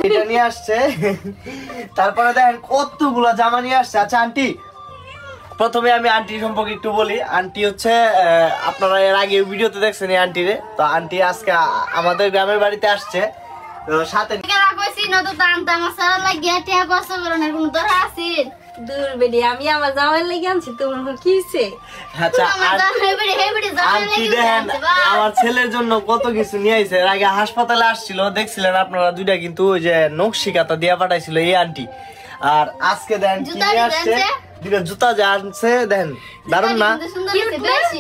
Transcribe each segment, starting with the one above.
এটা নিয়ে আসছে। তারপরে দেখেন কতগুলা জামা নিয়ে আসছে। আচ্ছা আন্টি, প্রথমে আমি আন্টি সম্পর্কে একটু বলি। আন্টি হচ্ছে আপনারা এর আগে ভিডিওতে দেখছেন এই আন্টিরে। তো আন্টি আজকে আমাদের গ্রামের বাড়িতে আসছে। তো সাথে আমি আমার জামাই লেগে আনছি তোমার কি হইছে? আচ্ছা আন্টি দেখেন আমার ছেলের জন্য কত কিছু নিয়ে আইছে। এর আগে হাসপাতালে আসছিল, দেখছিলেন আপনারা দুইটা, কিন্তু ওই যে নকশি কাতা দিয়া পাঠাইছিল এই আন্টি। আর আজকে দেখেন কি নিয়ে আসছে, দুইটা জুতা যা আনছে দেখেন, দারুন না?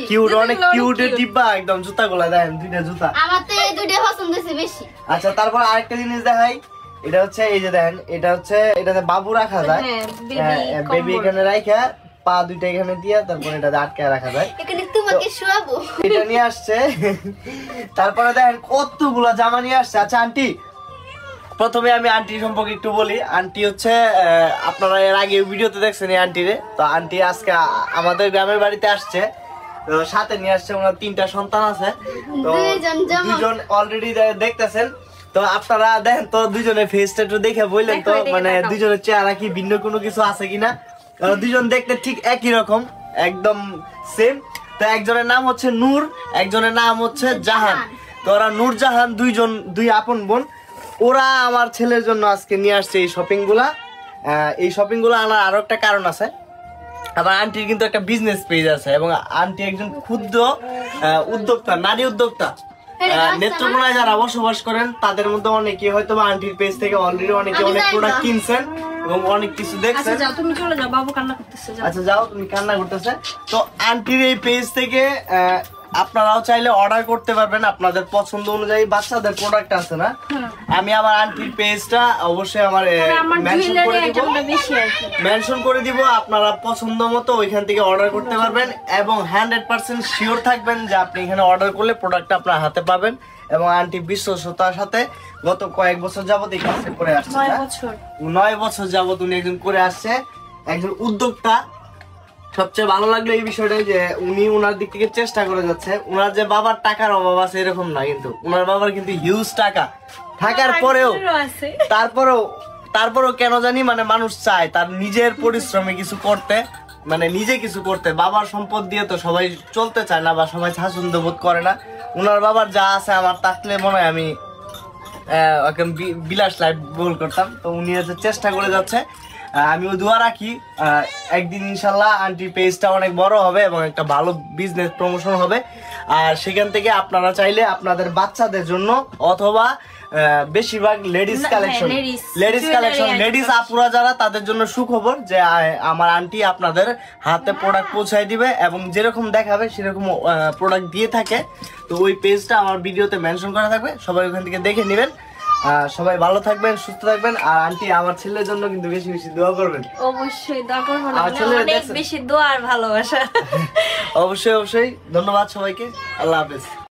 কিউট, অনেক কিউট টিপা একদম জুতা গুলা দেখেন, দুইটা জুতা। আমার তো এই দুইটা পছন্দ হয়েছে বেশি। আচ্ছা তারপর আরেকটা জিনিস দেখাই, এটা হচ্ছে এই যে দেখেন, এটা হচ্ছে এটাতে বাবু রাখা যায়, বেবি এখানে রাখা, পা দুইটা এখানে দিয়া তারপর এটাতে আটকে রাখা যায়। এখানে তোমাকে শোয়াবো। এটা নিয়ে আসছে। তারপরে দেখেন কতগুলা জামা নিয়ে আসছে। আচ্ছা আন্টি, প্রথমে আমি আন্টি সম্পর্কে একটু বলি। আন্টি হচ্ছে আপনারা এর আগে ভিডিওতে দেখছেন এই আন্টিরে। তো আন্টি আজকে আমাদের গ্রামের বাড়িতে আসছে। তো সাথে নিয়ে আসছে, ওনার 3টা সন্তান আছে। তো দুজন অলরেডি দেখতেছেন। তো আপনারা দেখেন তো দুজনের ফেসটা একটু দেখে বললেন তো, মানে দুজনের চেহারা কি ভিন্ন কোনো কিছু আছে কিনা? দুজন দেখতে ঠিক একই রকম, একদম সেম। তো একজনের নাম হচ্ছে নূর, একজনের নাম হচ্ছে জাহান। তো ওরা নূরজাহান দুই আপন বোন। ওরা আমার ছেলের জন্য আজকে নিয়ে আসছে এই শপিং গুলা। এই শপিং গুলা আনার আরো একটা কারণ আছে। আমার আন্টির কিন্তু একটা বিজনেস পেজ আছে এবং আন্টি একজন ক্ষুদ্র উদ্যোক্তা, নারী উদ্যোক্তা। নেত্রকোনায় যারা বসবাস করেন তাদের মধ্যে অনেকে হয়তো আন্টির পেজ থেকে অলরেডি অনেকে অনেক প্রোডাক্ট কিনছেন এবং অনেক কিছু দেখছেন। আচ্ছা যাও, তুমি চলে যাও, বাবু কান্না করতেছে। আচ্ছা যাও, তুমি কান্না করতেছে। তো আন্টির এই পেজ থেকে আপনারাও চাইলে অর্ডার করতে পারবেন আপনাদের পছন্দ অনুযায়ী। বাচ্চাদের প্রোডাক্ট আছে না, আমি আমার আন্টির পেজটা অবশ্যই আমার মেনশন করে দিব। আপনারা পছন্দ মতো ওইখান থেকে অর্ডার করতে পারবেন এবং 100% শিওর থাকবেন যে আপনি এখানে অর্ডার করলে প্রোডাক্টটা আপনার হাতে পাবেন। এবং আন্টি বিশ্বস্ততার সাথে গত কয়েক বছর যাবত এই কাজটা করে আসছে। 9 বছর যাবত উনি একজন করে আসছে, একজন উদ্যোক্তা। সবচেয়ে ভালো লাগলো এই বিষয়টাই যে উনি ওনার দিক থেকে চেষ্টা করে যাচ্ছে। ওনার যে বাবার টাকার অভাব আছে এরকম না, কিন্তু ওনার বাবার কিন্তু হিউজ টাকা থাকার পরেও তারপরেও কেন জানি মানে মানুষ চায় তার নিজের পরিশ্রমে কিছু করতে, মানে নিজে কিছু করতে। বাবার সম্পদ দিয়ে তো সবাই চলতে চায় না বা সবাই স্বাচ্ছন্দ্য বোধ করে না। ওনার বাবার যা আছে আমার থাকলে মনে হয় আমি বিলাস লাইফ বল করতাম। তো উনি হচ্ছে চেষ্টা করে যাচ্ছে, আমিও দোয়া রাখি একদিন ইনশাল্লাহ আন্টির পেজটা অনেক বড় হবে এবং একটা ভালো বিজনেস প্রমোশন হবে। আর সেখান থেকে আপনারা চাইলে আপনাদের বাচ্চাদের জন্য অথবা বেশিরভাগ লেডিস কালেকশন, লেডিস আপুরা যারা, তাদের জন্য সুখবর যে আমার আন্টি আপনাদের হাতে প্রোডাক্ট পৌঁছায় দিবে এবং যেরকম দেখাবে সেরকম প্রোডাক্ট দিয়ে থাকে। তো ওই পেজটা আমার ভিডিওতে মেনশন করা থাকবে, সবাই ওখান থেকে দেখে নেবেন। সবাই ভালো থাকবেন, সুস্থ থাকবেন। আর আন্টি আমার ছেলের জন্য কিন্তু বেশি বেশি দোয়া করবেন। অবশ্যই দোয়া করব, অনেক বেশি দোয়া আর ভালোবাসা। অবশ্যই অবশ্যই। ধন্যবাদ সবাইকে, আল্লাহ হাফেজ।